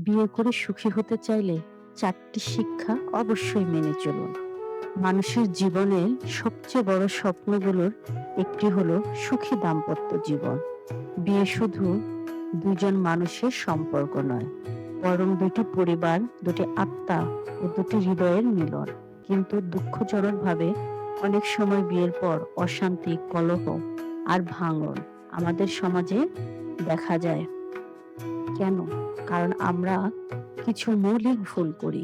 বিয়ে করে সুখী হতে চাইলে ৪টি শিক্ষা অবশ্যই মেনে চলুন। মানুষের জীবনের সবচেয়ে বড় স্বপ্নগুলোর একটি হলো সুখী দাম্পত্য জীবন। বিয়ে শুধু ২ জন মানুষের সম্পর্ক নয়, বরং ২টি পরিবার, ২টি আত্মা ও ২টি হৃদয়ের মিলন। কিন্তু দুঃখজনকভাবে অনেক সময় বিয়ের পর অশান্তি, কলহ আর ভাঙন আমাদের সমাজে দেখা যায়। কেন? কারণ আমরা কিছু মৌলিক ভুল করি।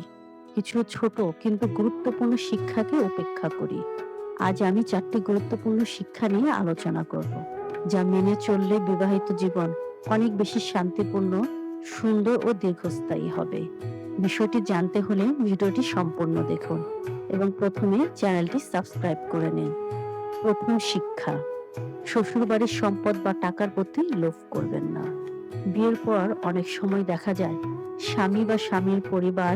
কিছু ছোট কিন্তু গুরুত্বপূর্ণ শিক্ষাকে উপেক্ষা করি। আজ আমি ৪টি গুরুত্বপূর্ণ শিক্ষা নিয়ে আলোচনা করব, যা মেনে চললে বিবাহিত জীবন অনেক বেশি শান্তিপূর্ণ, সুন্দর ও দীর্ঘস্থায়ী হবে। বিষয়টি জানতে হলে ভিডিওটি সম্পূর্ণ দেখুন এবং প্রথমে চ্যানেলটি সাবস্ক্রাইব করে নিন। প্রথম শিক্ষা: শ্বশুরবাড়ির সম্পদ বা টাকার প্রতি লোভ করবেন না। বিয়ের পর অনেক সময় দেখা যায় স্বামী বা স্বামীর পরিবার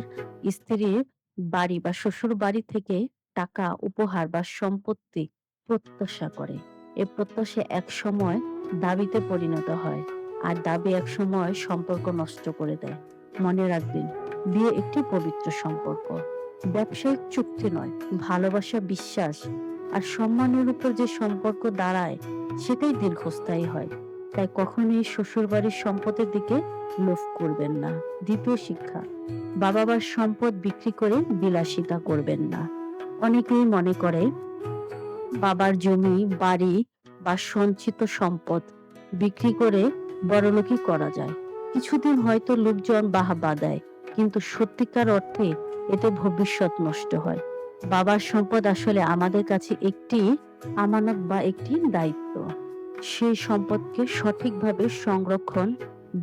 স্ত্রীর বাড়ি বা শ্বশুর বাড়ি থেকে টাকা, উপহার বা সম্পত্তি প্রত্যাশা করে। এ প্রত্যাশা এক সময় দাবিতে পরিণত হয়, আর দাবি এক সময় সম্পর্ক নষ্ট করে দেয়। মনে রাখবেন, বিয়ে একটি পবিত্র সম্পর্ক, ব্যবসায়িক চুক্তি নয়। ভালোবাসা, বিশ্বাস আর সম্মানের উপর যে সম্পর্ক দাঁড়ায়, সেটাই দীর্ঘস্থায়ী হয়। তাই কখনোই শ্বশুরবাড়ির সম্পদের দিকে লোভ করবেন না। দ্বিতীয় শিক্ষা: বাবা-মার সম্পদ বিক্রি করে বিলাসিতা করবেন না। অনেকেই মনে করে বাবার জমি, বাড়ি বা সঞ্চিত সম্পদ বিক্রি করে বড়লোকি করা যায়। কিছুদিন হয়তো লোকজন বাহবা দেয়, কিন্তু সত্যিকার অর্থে এতে ভবিষ্যৎ নষ্ট হয়। বাবার সম্পদ আসলে আমাদের কাছে একটি আমানত বা একটি দায়িত্ব। সেই সম্পদকে সঠিকভাবে সংরক্ষণ,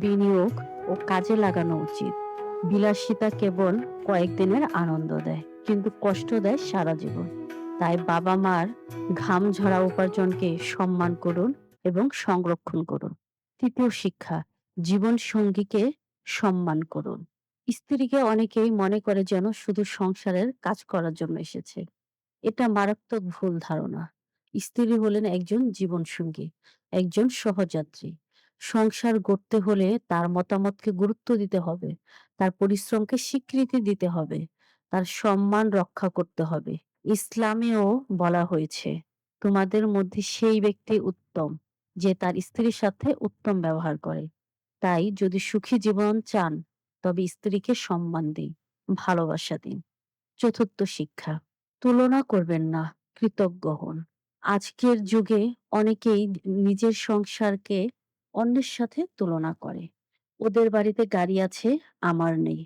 বিনিয়োগ ও কাজে লাগানো উচিত। বিলাসিতা কেবল কয়েকদিনের আনন্দ দেয়, কিন্তু কষ্ট দেয় সারা জীবন। তাই বাবা-মার ঘাম ঝরা উপার্জনকে সম্মান করুন এবং সংরক্ষণ করুন। তৃতীয় শিক্ষা: জীবন সঙ্গীকে সম্মান করুন। স্ত্রীকে অনেকেই মনে করে যেন শুধু সংসারের কাজ করার জন্য এসেছে। এটা মারাত্মক ভুল ধারণা। স্ত্রী হলেন একজন জীবনসঙ্গী, একজন সহযাত্রী। সংসার গড়তে হলে তার মতামতকে গুরুত্ব দিতে হবে, তার পরিশ্রমকে স্বীকৃতি দিতে হবে, তার সম্মান রক্ষা করতে হবে। ইসলামেও বলা হয়েছে, তোমাদের মধ্যে সেই ব্যক্তি উত্তম যে তার স্ত্রীর সাথে উত্তম ব্যবহার করে। তাই যদি সুখী জীবন চান, তবে স্ত্রীকে সম্মান দিন, ভালোবাসা দিন। চতুর্থ শিক্ষা: তুলনা করবেন না, কৃতজ্ঞ হন। আজকের যুগে অনেকেই নিজের সংসারকে অন্যের সাথে তুলনা করে। ওদের বাড়িতে গাড়ি আছে, আমার নেই।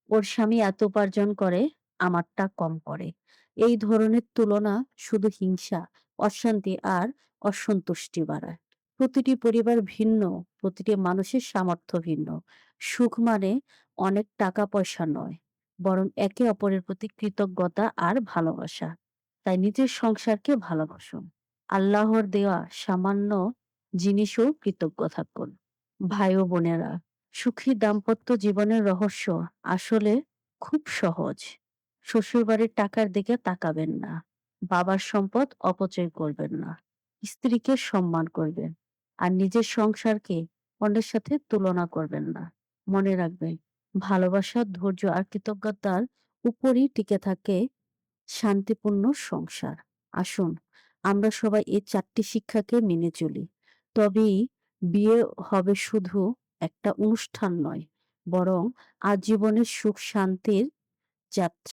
ওর স্বামী এত উপার্জন করে, আমারটা কম করে। এই ধরনের তুলনা শুধু হিংসা, অশান্তি আর অসন্তুষ্টি বাড়ায়। প্রতিটি পরিবার ভিন্ন, প্রতিটি মানুষের সামর্থ্য ভিন্ন। সুখ মানে অনেক টাকা পয়সা নয়, বরং একে অপরের প্রতি কৃতজ্ঞতা আর ভালোবাসা। তাই নিজের সংসারকে ভালোবাসুন। আল্লাহর দেওয়া সামান্য জিনিসও কৃতজ্ঞ থাকুন। ভাই ও বোনেরা, সুখী দাম্পত্য জীবনের রহস্য আসলে খুব সহজ। শ্বশুরবাড়ির টাকার দিকে তাকাবেন না, বাবার সম্পদ অপচয় করবেন না, স্ত্রীকে সম্মান করবেন, আর নিজের সংসারকে অন্যের সাথে তুলনা করবেন না। মনে রাখবেন, ভালোবাসা, ধৈর্য আর কৃতজ্ঞতার উপরই টিকে থাকে শান্তিপূর্ণ সংসার। আসুন, আমরা সবাই এই ৪টি শিক্ষাকে মেনে চলি। তবেই বিয়ে হবে শুধু একটা অনুষ্ঠান নয়, বরং আজীবনের সুখ শান্তির যাত্রা।